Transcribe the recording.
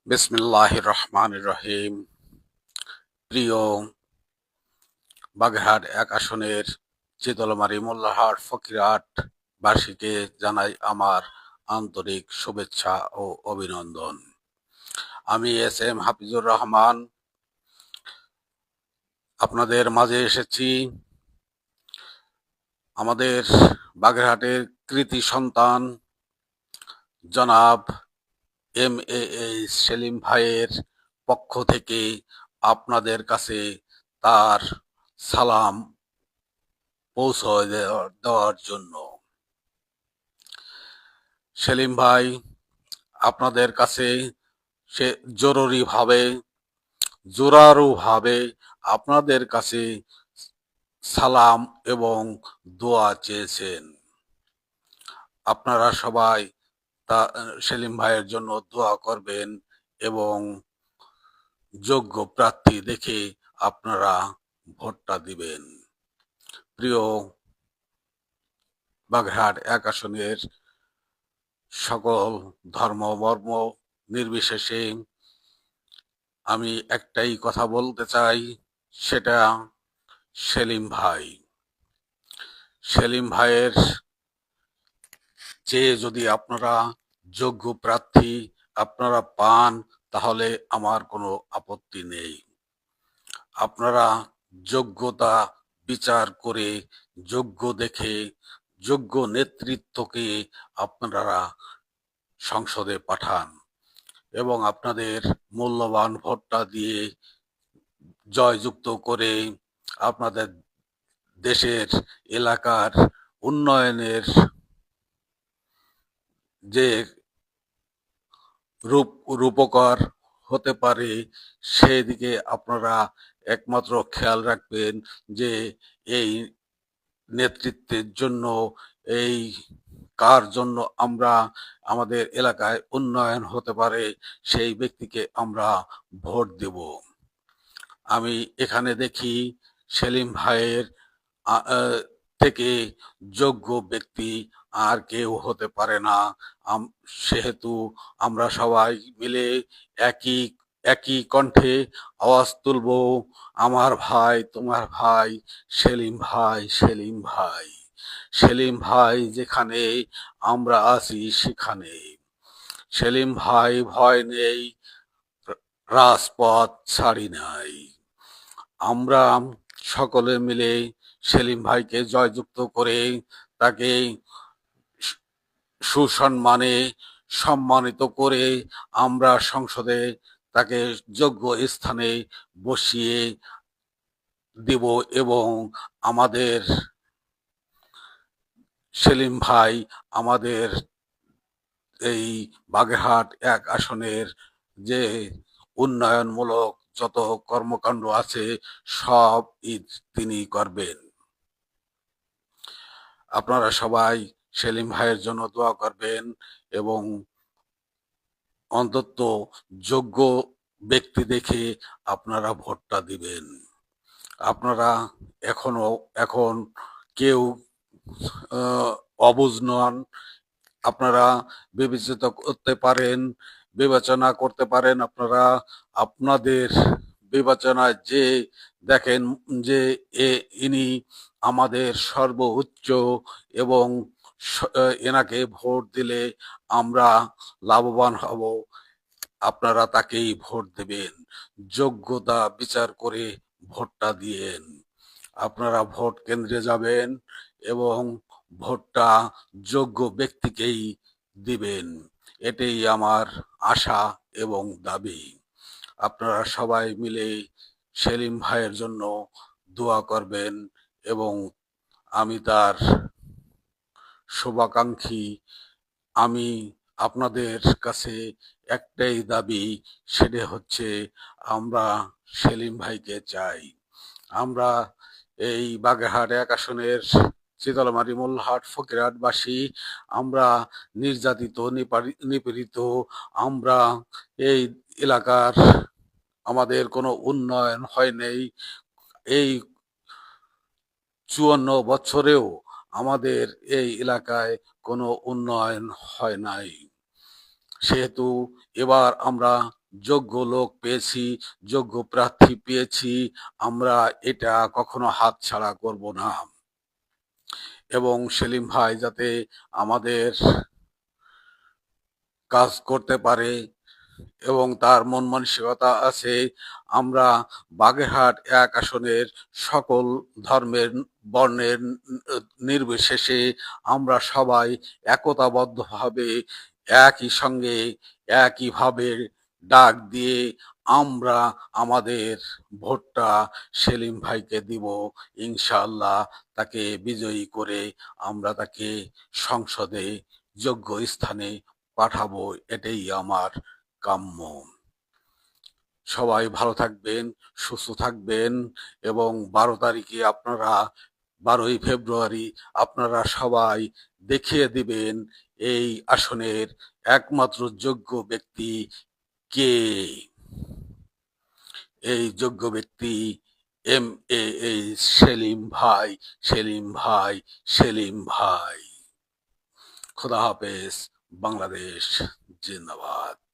বিসমিল্লাহির রহমানির রহিম। প্রিয় বাগেরহাট ১ আসনের চিতলমারী মোল্লারহাট ফকিরহাট বাসীকে জানাই আমার আন্তরিক শুভেচ্ছা ও অভিনন্দন। আমি এস.এম. হাফিজুর রহমান আপনাদের মাঝে এসেছি। আমাদের বাগেরহাটের কৃতি সন্তান জনাব এম.এ.এইচ সেলিম ভাইয়ের পক্ষ থেকে আপনাদের কাছে তার সালাম পৌঁছে দেওয়ার জন্য। সেলিম ভাই আপনাদের কাছে সে জোরালোভাবে আপনাদের কাছে সালাম এবং দোয়া চেয়েছেন। আপনারা সবাই তা সেলিম ভাইয়ের জন্য দোয়া করবেন এবং যোগ্য প্রার্থী দেখে আপনারা ভোটটা দিবেন। প্রিয় বাগেরহাট ১ আসনের সকল ধর্ম বর্ণ নির্বিশেষে আমি একটাই কথা বলতে চাই, সেটা সেলিম ভাই। সেলিম ভাইয়ের চেয়ে যদি আপনারা যোগ্য প্রার্থী আপনারা পান তাহলে আমার কোনো আপত্তি নেই। আপনারা যোগ্যতা বিচার করে যোগ্য দেখে যোগ্য নেতৃত্বকে আপনারা সংসদে পাঠান এবং আপনাদের মূল্যবান ভোটটা দিয়ে জয়যুক্ত করে আপনাদের দেশের এলাকার উন্নয়নের যে রূপকার হতে পারে সেদিকে আপনারা একমাত্র খেয়াল রাখবেন যে এই নেতৃত্বের জন্য এই কার জন্য আমরা আমাদের এলাকায় উন্নয়ন হতে পারে সেই ব্যক্তিকে আমরা ভোট দেব। আমি এখানে দেখি সেলিম ভাইয়ের থেকে যোগ্য ব্যক্তি আর কেউ হতে পারে না। সেহেতু আমরা সবাই মিলে একই একই কণ্ঠে আওয়াজ তুলব, আমার ভাই তোমার ভাই সেলিম ভাই, সেলিম ভাই, সেলিম ভাই যেখানে আমরা আছি সেখানে। সেলিম ভাই ভয় নেই, রাজপথ ছাড়ি নাই। আমরা সকলে মিলে সেলিম ভাইকে জয়যুক্ত করে তাকে সুসম্মানে সম্মানিত করে আমরা সংসদে তাকে যোগ্য স্থানে বসিয়ে দেব এবং আমাদের সেলিম ভাই আমাদের এই বাগেরহাট ১ আসনের যে উন্নয়নমূলক যত কর্মকাণ্ড আছে সব তিনি করবেন। আপনারা সবাই সেলিম ভাইয়ের জন্য দোয়া করবেন এবং অন্তত যোগ্য ব্যক্তি দেখে আপনারা ভোটটা দিবেন। আপনারা এখন কেউ অবুঝ নন। আপনারা বিবেচনা করতে পারেন আপনারা আপনাদের বিবেচনায় যে দেখেন যে ইনি আমাদের সর্বোচ্চ এবং এনাকে ভোট দিলে আমরা লাভবান হব, আপনারা তাকেই ভোট দেবেন। যোগ্যতা বিচার করে ভোটটা দিয়েন। আপনারা ভোট কেন্দ্রে যাবেন এবং ভোটটা যোগ্য ব্যক্তিকেই দিবেন, এটাই আমার আশা এবং দাবি। আপনারা সবাই মিলে সেলিম ভাইয়ের জন্য দোয়া করবেন এবং আমি তার শুভাকাঙ্ক্ষী। আমি আপনাদের কাছে একটাই দাবি, সেটা হচ্ছে আমরা সেলিম ভাইকে চাই। আমরা এই বাগেরহাট ১ আসনের চিতলমারী মোল্লারহাট ফকিরহাটবাসী আমরা নির্যাতিত নিপীড়িত। আমরা এই এলাকার আমাদের কোনো উন্নয়ন হয় নাই। এই ৫৪ বছরেও আমাদের এই এলাকায় কোনো উন্নয়ন হয় নাই। সেহেতু এবার আমরা যোগ্য লোক পেয়েছি, যোগ্য প্রার্থী পেয়েছি, আমরা এটা কখনো হাতছাড়া করব না। এবং সেলিম ভাই যাতে আমাদের কাজ করতে পারে এবং তার মন মানসিকতা আছে, আমরা বাগেরহাট ১ আসনের সকল ধর্মের বর্ণের নির্বিশেষে আমরা সবাই একতাবদ্ধভাবে একই সঙ্গে একইভাবে ডাক দিয়ে আমরা আমাদের ভোটটা সেলিম ভাইকে দিব। ইনশাআল্লাহ তাকে বিজয়ী করে আমরা তাকে সংসদে যোগ্য স্থানে পাঠাবো, এটাই আমার কাম্য। সবাই ভালো থাকবেন, সুস্থ থাকবেন এবং ১২ তারিখে আপনারা ১২ই ফেব্রুয়ারি আপনারা সবাই দেখিয়ে দিবেন এই আসনের একমাত্র যোগ্য ব্যক্তি কে। এই যোগ্য ব্যক্তি এম.এ.এইচ সেলিম ভাই, সেলিম ভাই, সেলিম ভাই। খোদা হাফেজ। বাংলাদেশ জিন্দাবাদ।